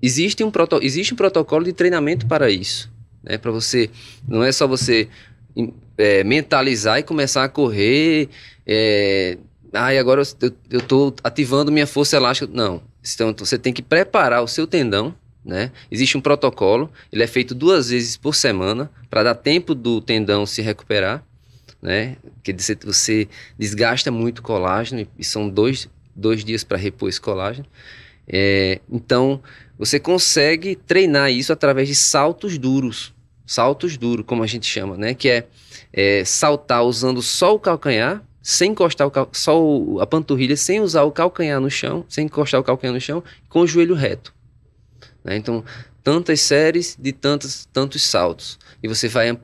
Existe um protocolo de treinamento para isso, né? Para você, não é só você mentalizar e começar a correr, agora eu estou ativando minha força elástica. Não, então você tem que preparar o seu tendão, né? Existe um protocolo, ele é feito 2 vezes por semana para dar tempo do tendão se recuperar, né? Porque você desgasta muito o colágeno e são 2 dias para repor esse colágeno. Então você consegue treinar isso através de saltos duros, como a gente chama, né? Que é saltar usando só o calcanhar, sem encostar a panturrilha, sem usar o calcanhar no chão, sem encostar o calcanhar no chão, com o joelho reto. Né? Então, tantas séries de tantos saltos. E você vai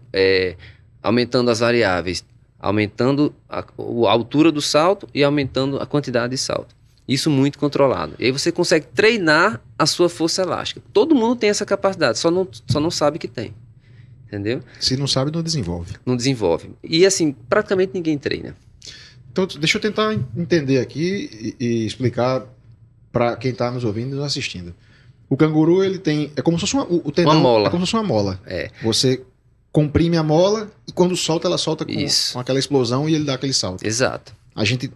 aumentando as variáveis, aumentando a altura do salto e aumentando a quantidade de salto. Isso muito controlado. E aí você consegue treinar a sua força elástica. Todo mundo tem essa capacidade, só não sabe que tem. Entendeu? Se não sabe, não desenvolve. Não desenvolve. E assim, praticamente ninguém treina. Então, deixa eu tentar entender aqui e explicar para quem está nos ouvindo e nos assistindo. O canguru, ele tem... É como se fosse o tendão, uma mola. É como se fosse uma mola. Você comprime a mola e quando solta, ela solta com aquela explosão e ele dá aquele salto. Exato.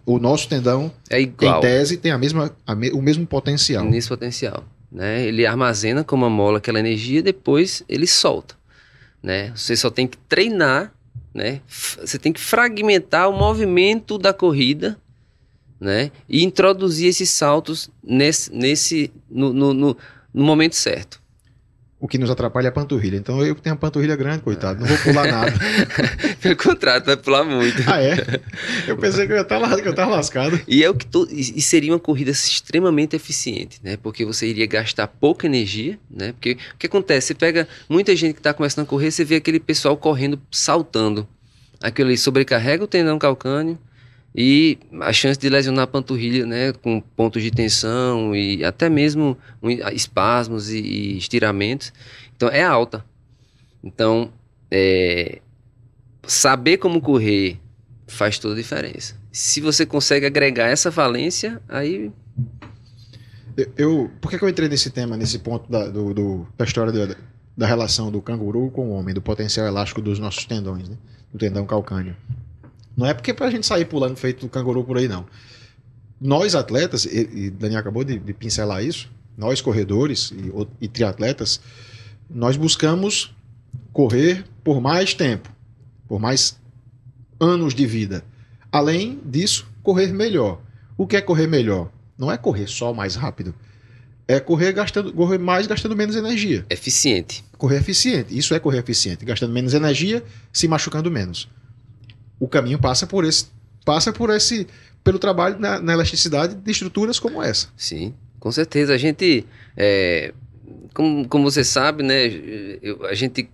O nosso tendão, igual. em tese, tem o mesmo potencial. Nesse potencial. Né? Ele armazena como uma mola aquela energia, depois ele solta. Né? Você só tem que treinar, né? Você tem que fragmentar o movimento da corrida, né? E introduzir esses saltos no momento certo. O que nos atrapalha é a panturrilha. Então eu que tenho a panturrilha grande, coitado, não vou pular nada. Pelo contrário, tu vai pular muito. Ah, é? Eu pensei que eu tava lascado. E e seria uma corrida extremamente eficiente, né? Porque você iria gastar pouca energia, né? Porque o que acontece? Você pega muita gente que está começando a correr, você vê aquele pessoal correndo, saltando. Aquilo ali sobrecarrega o tendão calcâneo e a chance de lesionar a panturrilha, né, com pontos de tensão e até mesmo espasmos e estiramentos, então é alta. Então, saber como correr faz toda a diferença. Se você consegue agregar essa valência, aí... Por que eu entrei nesse tema, nesse ponto da história da relação do canguru com o homem, do potencial elástico dos nossos tendões, né, do tendão calcâneo? Não é porque pra gente sair pulando feito do canguru por aí, não. Nós atletas, e Daniel acabou de pincelar isso, nós corredores e triatletas, nós buscamos correr por mais tempo, por mais anos de vida. Além disso, correr melhor. O que é correr melhor? Não é correr só mais rápido. É correr mais, gastando menos energia. Eficiente. Correr eficiente. Isso é correr eficiente. Gastando menos energia, se machucando menos. O caminho passa pelo trabalho na elasticidade de estruturas como essa. Sim, com certeza. A gente, como você sabe, né, a gente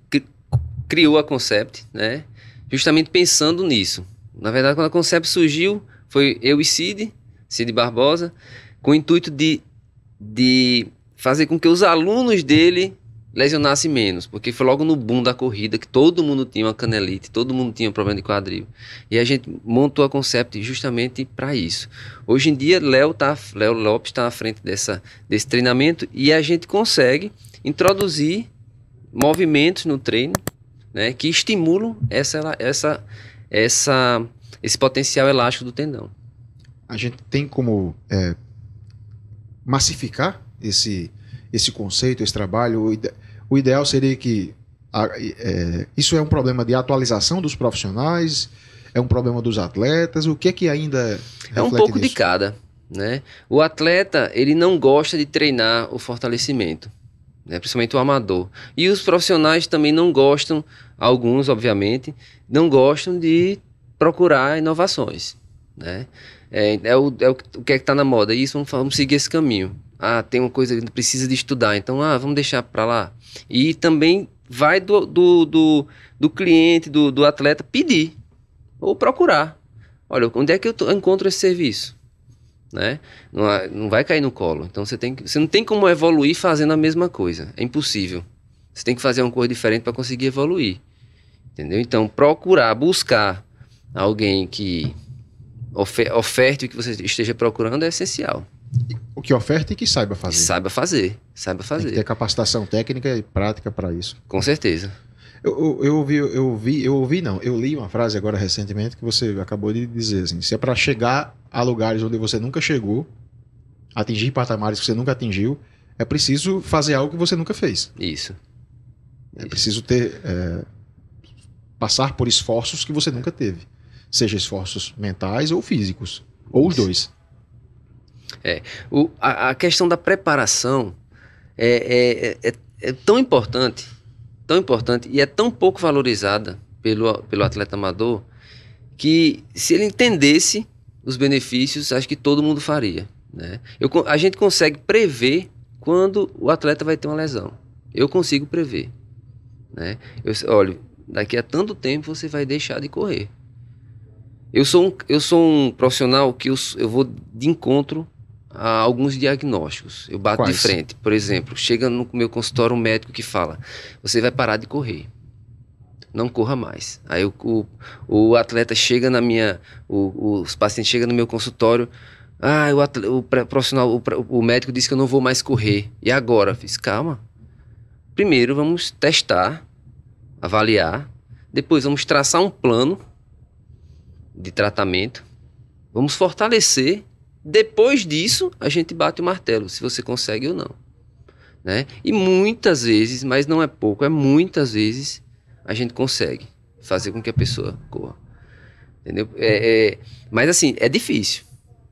criou a Concept, né, justamente pensando nisso. Na verdade, quando a Concept surgiu, foi eu e Cid Barbosa, com o intuito de de fazer com que os alunos dele lesionassem menos, porque foi logo no boom da corrida que todo mundo tinha uma canelite, todo mundo tinha um problema de quadril. E a gente montou a Concept justamente para isso. Hoje em dia, Léo Lopes está à frente desse treinamento e a gente consegue introduzir movimentos no treino, né, que estimulam esse potencial elástico do tendão. A gente tem como massificar esse conceito, esse trabalho. O ideal seria que isso é um problema de atualização dos profissionais, é um problema dos atletas, o que é que ainda é um pouco disso? De cada, né? O atleta, ele não gosta de treinar o fortalecimento, né? Principalmente o amador. E os profissionais também não gostam, alguns obviamente, não gostam de procurar inovações, né? O que é que está na moda, isso vamos seguir esse caminho. Tem uma coisa que precisa de estudar, então vamos deixar para lá. E também vai do cliente, do atleta pedir ou procurar. Olha, onde é que eu encontro esse serviço? Né? Não vai cair no colo. Então você não tem como evoluir fazendo a mesma coisa. É impossível. Você tem que fazer uma coisa diferente para conseguir evoluir. Entendeu? Então procurar, buscar alguém que oferte o que você esteja procurando é essencial. O que oferta e que saiba fazer. Saiba fazer. Tem que ter capacitação técnica e prática para isso. Com certeza. Eu li uma frase agora recentemente que você acabou de dizer assim, se é para chegar a lugares onde você nunca chegou, atingir patamares que você nunca atingiu, é preciso fazer algo que você nunca fez. Isso. Preciso passar por esforços que você nunca teve, seja esforços mentais ou físicos, ou os dois. A questão da preparação é tão importante e é tão pouco valorizada pelo atleta amador que se ele entendesse os benefícios, acho que todo mundo faria, né? A gente consegue prever quando o atleta vai ter uma lesão. Eu consigo prever, né? Olha, daqui a tanto tempo você vai deixar de correr. Eu sou um profissional que eu vou de encontro a alguns diagnósticos. Eu bato de frente. Por exemplo, chega no meu consultório um médico que fala: você vai parar de correr. Não corra mais. Aí o atleta chega os pacientes chegam no meu consultório: o médico disse que eu não vou mais correr. E agora? Eu fiz: calma. Primeiro vamos testar, avaliar. Depois vamos traçar um plano de tratamento. Vamos fortalecer. Depois disso, a gente bate o martelo, se você consegue ou não, né? E muitas vezes, mas não é pouco, muitas vezes a gente consegue fazer com que a pessoa corra. Entendeu? Mas assim, é difícil.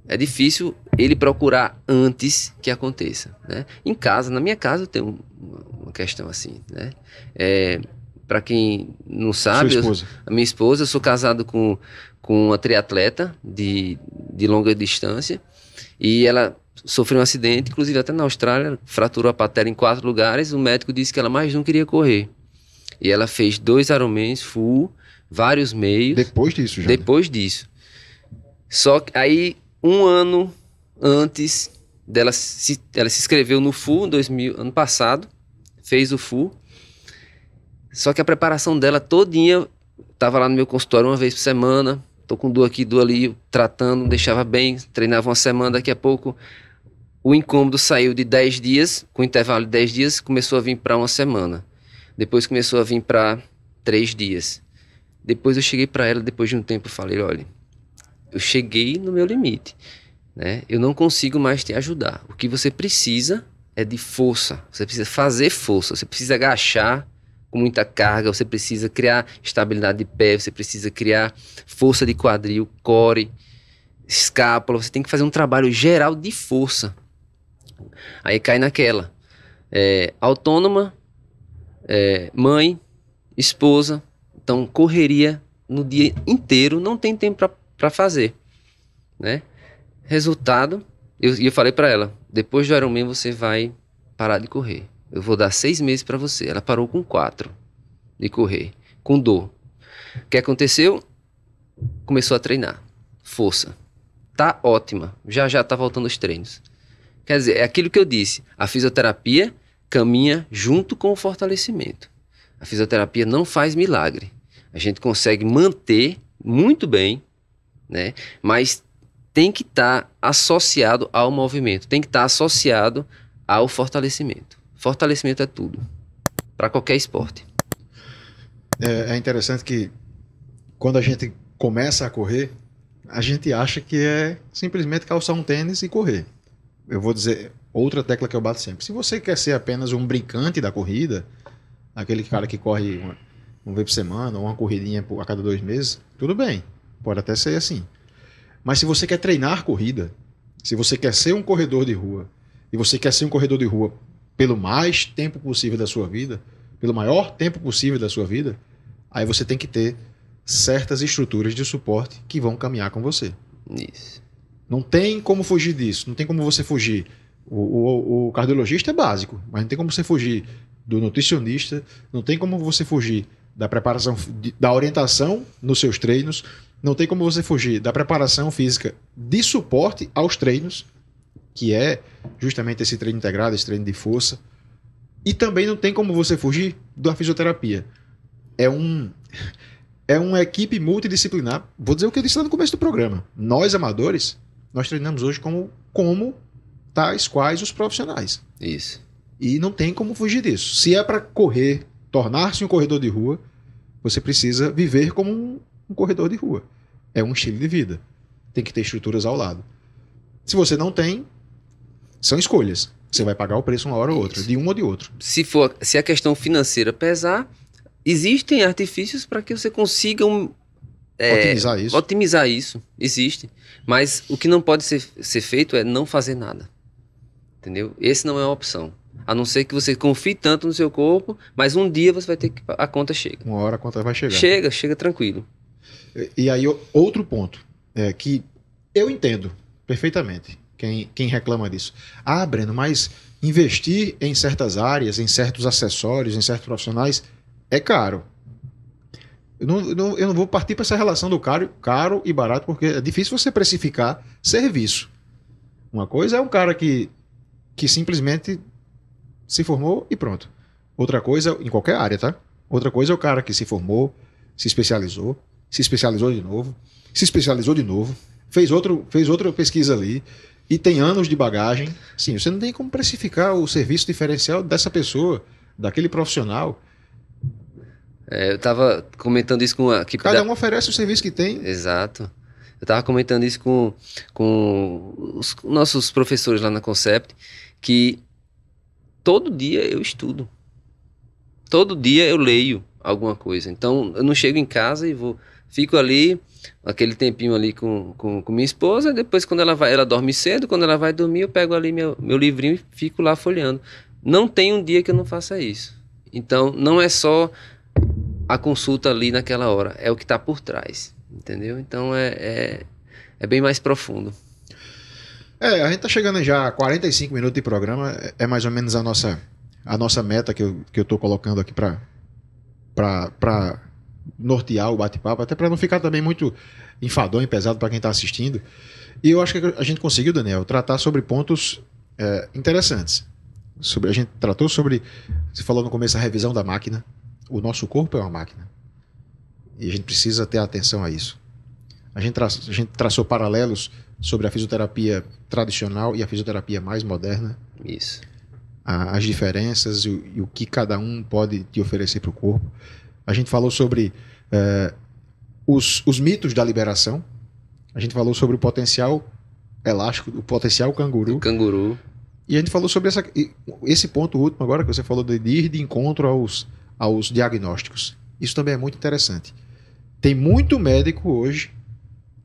É difícil ele procurar antes que aconteça, né? Em casa, na minha casa, eu tenho uma questão assim, né? Para quem não sabe, a minha esposa, eu sou casado com uma triatleta de longa distância, e ela sofreu um acidente, inclusive até na Austrália, fraturou a patela em 4 lugares. O médico disse que ela mais não queria correr, e ela fez 2 Ironmans full, vários meios. Depois disso. Só que aí, um ano antes dela ela se inscreveu no full, ano passado, fez o full. Só que a preparação dela todinha, tava lá no meu consultório uma vez por semana, tô com dor aqui, dor ali, tratando, deixava bem, treinava uma semana, daqui a pouco o incômodo saiu de 10 dias, com intervalo de 10 dias, começou a vir para uma semana. Depois começou a vir para 3 dias. Depois eu cheguei para ela, depois de um tempo, eu falei: olha, eu cheguei no meu limite, né? Eu não consigo mais te ajudar. O que você precisa é de força, você precisa fazer força, você precisa agachar com muita carga, você precisa criar estabilidade de pé, você precisa criar força de quadril, core, escápula, você tem que fazer um trabalho geral de força. Aí cai naquela, autônoma, mãe, esposa, então correria no dia inteiro, não tem tempo para fazer, né? Resultado, eu falei para ela: depois do Ironman você vai parar de correr. Eu vou dar 6 meses para você. Ela parou com 4 de correr, com dor. O que aconteceu? Começou a treinar. Força. Tá ótima. Já tá voltando os treinos. Quer dizer, é aquilo que eu disse, a fisioterapia caminha junto com o fortalecimento. A fisioterapia não faz milagre. A gente consegue manter muito bem, né? Mas tem que estar associado ao movimento, tem que estar associado ao fortalecimento. Fortalecimento é tudo, para qualquer esporte. É interessante que quando a gente começa a correr, a gente acha que é simplesmente calçar um tênis e correr. Eu vou dizer outra tecla que eu bato sempre. Se você quer ser apenas um brincante da corrida, aquele cara que corre uma vez por semana, ou uma corridinha a cada 2 meses, tudo bem, pode até ser assim. Mas se você quer treinar corrida, se você quer ser um corredor de rua, e você quer ser um corredor de rua pelo mais tempo possível da sua vida, pelo maior tempo possível da sua vida, aí você tem que ter certas estruturas de suporte que vão caminhar com você. Isso. Não tem como fugir disso, não tem como você fugir. O cardiologista é básico, mas não tem como você fugir do nutricionista, não tem como você fugir da preparação, da orientação nos seus treinos, não tem como você fugir da preparação física de suporte aos treinos, que é justamente esse treino integrado, esse treino de força, e também não tem como você fugir da fisioterapia. É uma equipe multidisciplinar. Vou dizer o que eu disse lá no começo do programa. Nós, amadores, nós treinamos hoje como tais quais os profissionais. Isso. E não tem como fugir disso. Se é para correr, tornar-se um corredor de rua, você precisa viver como um corredor de rua. É um estilo de vida. Tem que ter estruturas ao lado. Se você não tem, são escolhas. Você vai pagar o preço uma hora ou outra, de um ou de outro. Se a questão financeira pesar, existem artifícios para que você consiga otimizar isso. Existe. Mas o que não pode ser feito é não fazer nada. Entendeu? Esse não é uma opção. A não ser que você confie tanto no seu corpo, mas um dia você vai ter que... A conta chega. Uma hora a conta vai chegar. Chega tranquilo. E aí, outro ponto, que eu entendo perfeitamente quem reclama disso. Ah, Breno, mas investir em certas áreas, em certos acessórios, em certos profissionais, é caro. Eu não vou partir para essa relação do caro e barato, porque é difícil você precificar serviço. Uma coisa é um cara que simplesmente se formou e pronto. Outra coisa, em qualquer área, tá? Outra coisa é o cara que se formou, se especializou de novo, se especializou de novo, fez outra pesquisa ali e tem anos de bagagem. Sim, você não tem como precificar o serviço diferencial dessa pessoa, daquele profissional. Eu estava comentando isso com a equipe. Cada um oferece o serviço que tem. Exato. Eu estava comentando isso com os nossos professores lá na Concept, que todo dia eu estudo. Todo dia eu leio alguma coisa. Então, eu não chego em casa e fico ali, aquele tempinho ali com minha esposa, depois quando ela dorme cedo, quando ela vai dormir, eu pego ali meu livrinho e fico lá folheando. Não tem um dia que eu não faça isso. Então, não é só a consulta ali naquela hora, é o que está por trás, entendeu? Então, é bem mais profundo. A gente tá chegando já a 45 minutos de programa, é mais ou menos a nossa meta que eu tô colocando aqui para nortear o bate-papo, até para não ficar também muito enfadonho e pesado para quem tá assistindo. E eu acho que a gente conseguiu, Daniel, tratar sobre pontos interessantes. A gente tratou sobre, você falou no começo, a revisão da máquina. O nosso corpo é uma máquina. E a gente precisa ter atenção a isso. A gente traçou paralelos sobre a fisioterapia tradicional e a fisioterapia mais moderna. Isso. As diferenças e o que cada um pode te oferecer para o corpo. A gente falou sobre os mitos da liberação. A gente falou sobre o potencial elástico, o potencial canguru. O canguru. E a gente falou sobre esse ponto último agora, que você falou de ir de encontro aos diagnósticos. Isso também é muito interessante. Tem muito médico hoje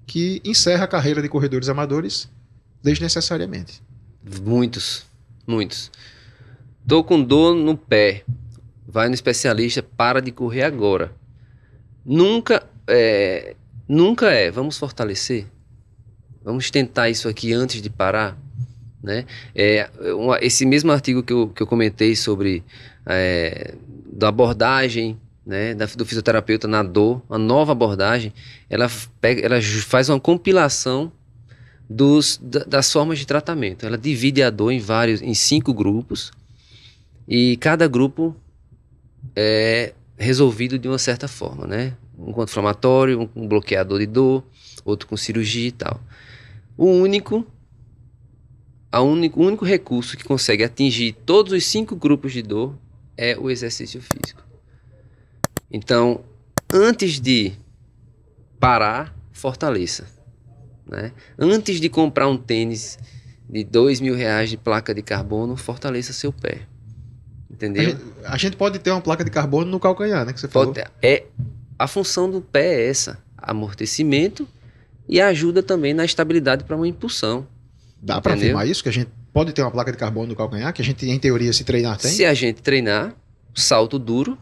que encerra a carreira de corredores amadores desnecessariamente. Muitos. Tô com dor no pé. Vai no especialista, para de correr agora. Nunca é, vamos fortalecer? Vamos tentar isso aqui antes de parar? Né? Esse mesmo artigo que eu comentei sobre da abordagem, né, do fisioterapeuta na dor, uma nova abordagem, ela faz uma compilação das formas de tratamento. Ela divide a dor em 5 grupos, e cada grupo é resolvido de uma certa forma, né? Um contra-inflamatório, um bloqueador de dor, outro com cirurgia e tal. O único recurso que consegue atingir todos os 5 grupos de dor é o exercício físico. Então, antes de parar, fortaleça, né? Antes de comprar um tênis de R$2.000 de placa de carbono, fortaleça seu pé. Entendeu? A gente pode ter uma placa de carbono no calcanhar, né? Que você falou. A função do pé é essa: amortecimento e ajuda também na estabilidade para uma impulsão. Dá para afirmar isso? Que a gente pode ter uma placa de carbono no calcanhar? Que a gente, em teoria, se treinar, tem? Se a gente treinar, salto duro,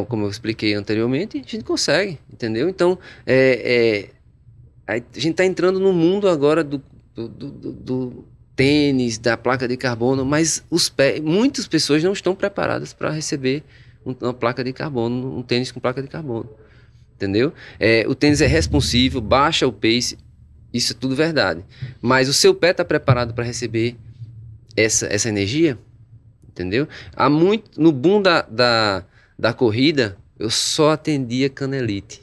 como eu expliquei anteriormente, a gente consegue, entendeu? Então, a gente está entrando no mundo agora do tênis, da placa de carbono, mas muitas pessoas não estão preparadas para receber uma placa de carbono, um tênis com placa de carbono, entendeu? O tênis é responsivo, baixa o pace, isso é tudo verdade, mas o seu pé está preparado para receber essa energia, entendeu? No boom da corrida, eu só atendia canelite,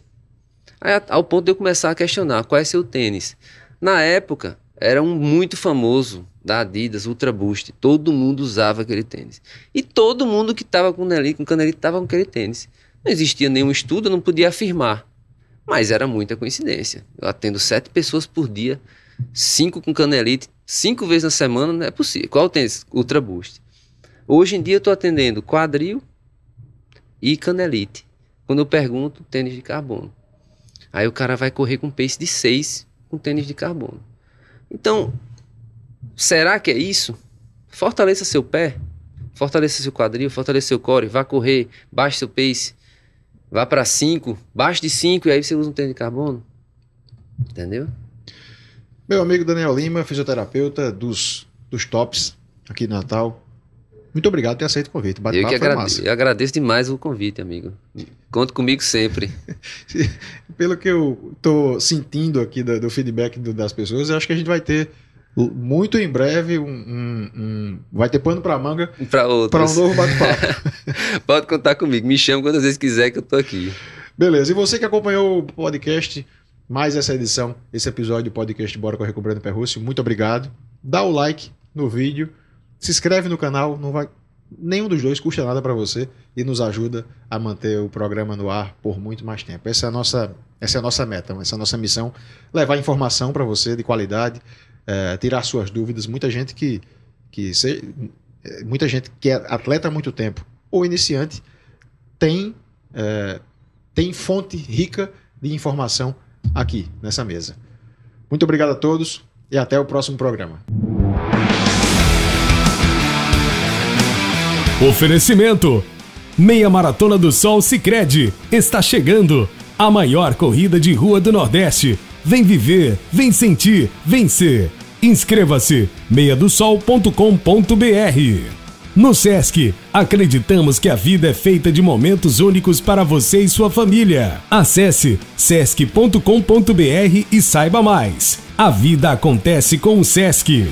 ao ponto de eu começar a questionar qual é seu tênis. Na época, era um muito famoso da Adidas, Ultra Boost. Todo mundo usava aquele tênis. E todo mundo que estava com canelite estava com aquele tênis. Não existia nenhum estudo, eu não podia afirmar. Mas era muita coincidência. Eu atendo 7 pessoas por dia, 5 com canelite, 5 vezes na semana, não é possível. Qual tênis? Ultra Boost. Hoje em dia eu estou atendendo quadril e canelite. Quando eu pergunto, tênis de carbono. Aí o cara vai correr com pace de 6 com tênis de carbono. Então, será que é isso? Fortaleça seu pé, fortaleça seu quadril, fortaleça seu core, vá correr, baixe seu pace, vá para 5, baixe de 5 e aí você usa um tênis de carbono. Entendeu? Meu amigo Daniel Lima, fisioterapeuta dos tops aqui em Natal. Muito obrigado por ter aceito o convite. Eu agradeço demais o convite, amigo. Conte comigo sempre. Pelo que eu estou sentindo aqui do feedback das pessoas, eu acho que a gente vai ter muito em breve vai ter pano para manga para um novo bate-papo. Pode contar comigo. Me chama quantas vezes quiser que eu estou aqui. Beleza. E você que acompanhou o podcast, mais essa edição, esse episódio do podcast Bora Correr com o Breno Perrucci, muito obrigado. Dá o like no vídeo. Se inscreve no canal, nenhum dos dois custa nada para você e nos ajuda a manter o programa no ar por muito mais tempo. Essa é a nossa meta, essa é a nossa missão, levar informação para você de qualidade, tirar suas dúvidas. Muita gente que é atleta há muito tempo ou iniciante tem fonte rica de informação aqui nessa mesa. Muito obrigado a todos e até o próximo programa. Oferecimento: Meia Maratona do Sol Sicredi está chegando. A maior corrida de rua do Nordeste. Vem viver, vem sentir, vencer. Inscreva-se meiadosol.com.br. No Sesc, acreditamos que a vida é feita de momentos únicos para você e sua família. Acesse sesc.com.br e saiba mais. A vida acontece com o Sesc.